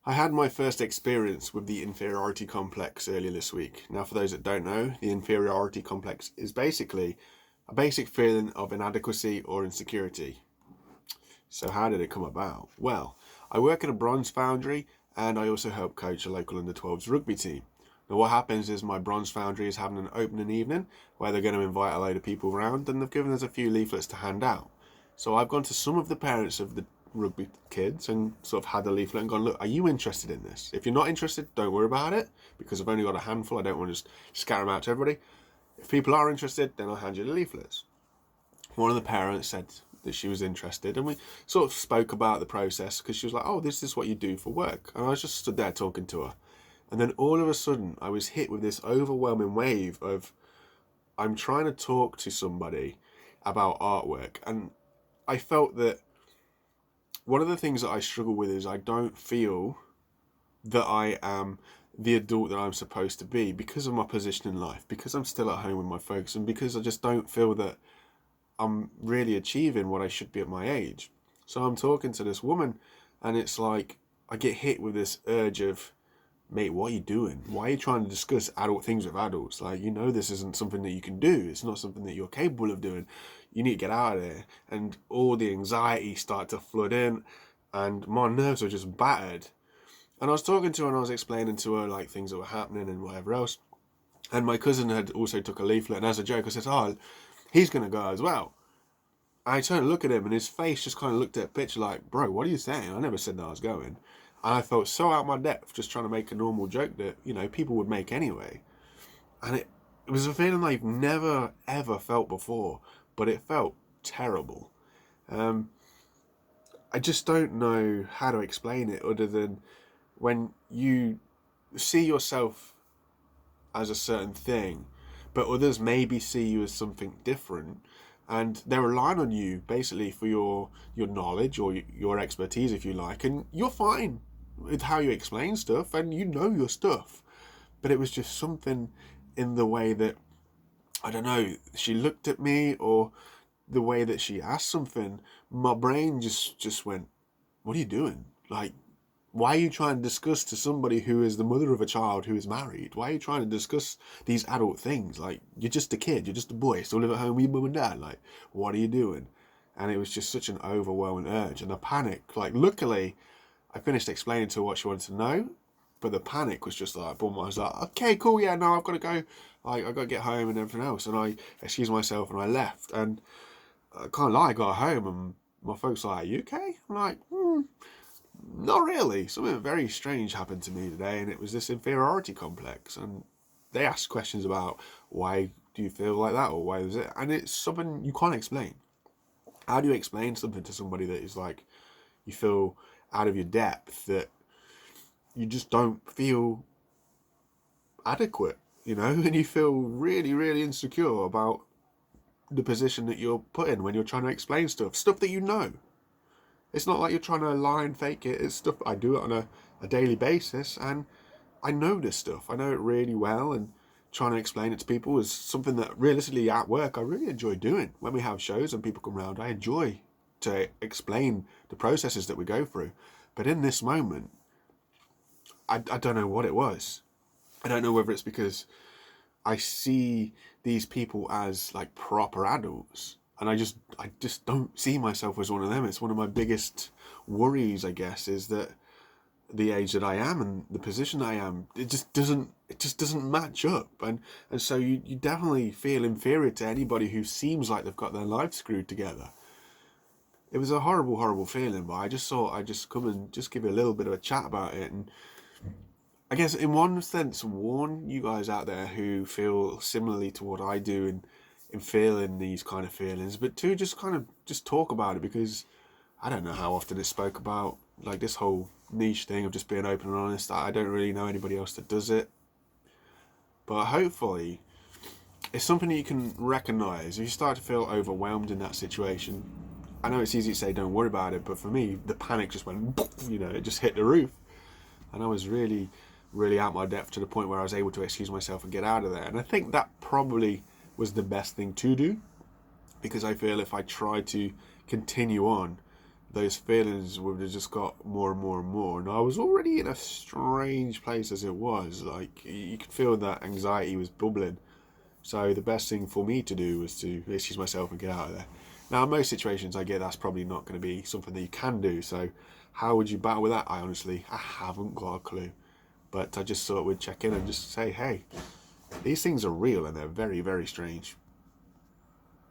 I had my first experience with the inferiority complex earlier this week. Now, for those that don't know, the inferiority complex is basically a basic feeling of inadequacy or insecurity. So, how did it come about? Well, I work at a bronze foundry and I also help coach a local under 12s rugby team. Now, what happens is my bronze foundry is having an opening evening where they're going to invite a load of people around and they've given us a few leaflets to hand out. So, I've gone to some of the parents of the rugby kids and sort of had the leaflet and gone, look, are you interested in this? If you're not interested, don't worry about it because I've only got a handful. I don't want to just scatter them out to everybody. If people are interested, then I'll hand you the leaflets. One of the parents said that she was interested and we sort of spoke about the process because she was like, oh, this is what you do for work. And I was just stood there talking to her. And then all of a sudden I was hit with this overwhelming wave of I'm trying to talk to somebody about artwork. And I felt that one of the things that I struggle with is I don't feel that I am the adult that I'm supposed to be because of my position in life, because I'm still at home with my folks, and because I just don't feel that I'm really achieving what I should be at my age. So I'm talking to this woman, and it's like I get hit with this urge of, mate, what are you doing? Why are you trying to discuss adult things with adults? Like, you know, this isn't something that you can do. It's not something that you're capable of doing. You need to get out of there. And all the anxiety started to flood in, and my nerves were just battered. And I was talking to her and I was explaining to her like things that were happening and whatever else. And my cousin had also took a leaflet, and as a joke I said, oh, he's going to go as well. I turned to look at him and his face just kind of looked at the picture like, bro, what are you saying? I never said that I was going. And I felt so out of my depth just trying to make a normal joke that, you know, people would make anyway. And it was a feeling I've never, ever felt before, but it felt terrible. I just don't know how to explain it other than when you see yourself as a certain thing, but others maybe see you as something different, and they're relying on you basically for your knowledge or your expertise, if you like, and you're fine with how you explain stuff, and you know your stuff. But it was just something in the way that I don't know. She looked at me, or the way that she asked something. My brain just went, "What are you doing? Like, why are you trying to discuss to somebody who is the mother of a child who is married? Why are you trying to discuss these adult things? Like, you're just a kid, you're just a boy, still live at home with your mum and dad. Like, what are you doing?" And it was just such an overwhelming urge and a panic. Like, luckily, I finished explaining to her what she wanted to know, but the panic was just like, boom, I was like, okay, cool, yeah, no, I've got to go. Like, I've got to get home and everything else. And I excused myself and I left. And I can't lie, I got home and my folks were like, are you okay? I'm like, not really. Something very strange happened to me today, and it was this inferiority complex. And they asked questions about why do you feel like that, or why was it? And it's something you can't explain. How do you explain something to somebody that is like you feel out of your depth, that you just don't feel adequate, you know, and you feel really, really insecure about the position that you're put in when you're trying to explain stuff that you know. It's not like you're trying to lie and fake it. It's stuff I do it on a daily basis, and I know this stuff. I know it really well, and trying to explain it to people is something that realistically at work I really enjoy doing. When we have shows and people come around, I enjoy to explain the processes that we go through. But in this moment, I don't know what it was. I don't know whether it's because I see these people as like proper adults, and I just don't see myself as one of them. It's one of my biggest worries, I guess, is that the age that I am and the position I am, it just doesn't match up, and so you definitely feel inferior to anybody who seems like they've got their life screwed together. It was a horrible, horrible feeling, but I just thought I'd just come and just give you a little bit of a chat about it, and I guess in one sense warn you guys out there who feel similarly to what I do in feeling these kind of feelings, but two, just kind of just talk about it, because I don't know how often it's spoke about, like this whole niche thing of just being open and honest. I don't really know anybody else that does it, but hopefully it's something that you can recognize if you start to feel overwhelmed in that situation. I know it's easy to say don't worry about it, but for me the panic just went, you know, it just hit the roof, and I was really, really out my depth to the point where I was able to excuse myself and get out of there. And I think that probably was the best thing to do, because I feel if I tried to continue on, those feelings would have just got more and more and more. And I was already in a strange place as it was. Like, you could feel that anxiety was bubbling. So the best thing for me to do was to excuse myself and get out of there. Now, in most situations, I get that's probably not going to be something that you can do. So how would you battle with that? I haven't got a clue. But I just thought we'd check in and just say, hey, these things are real and they're very, very strange.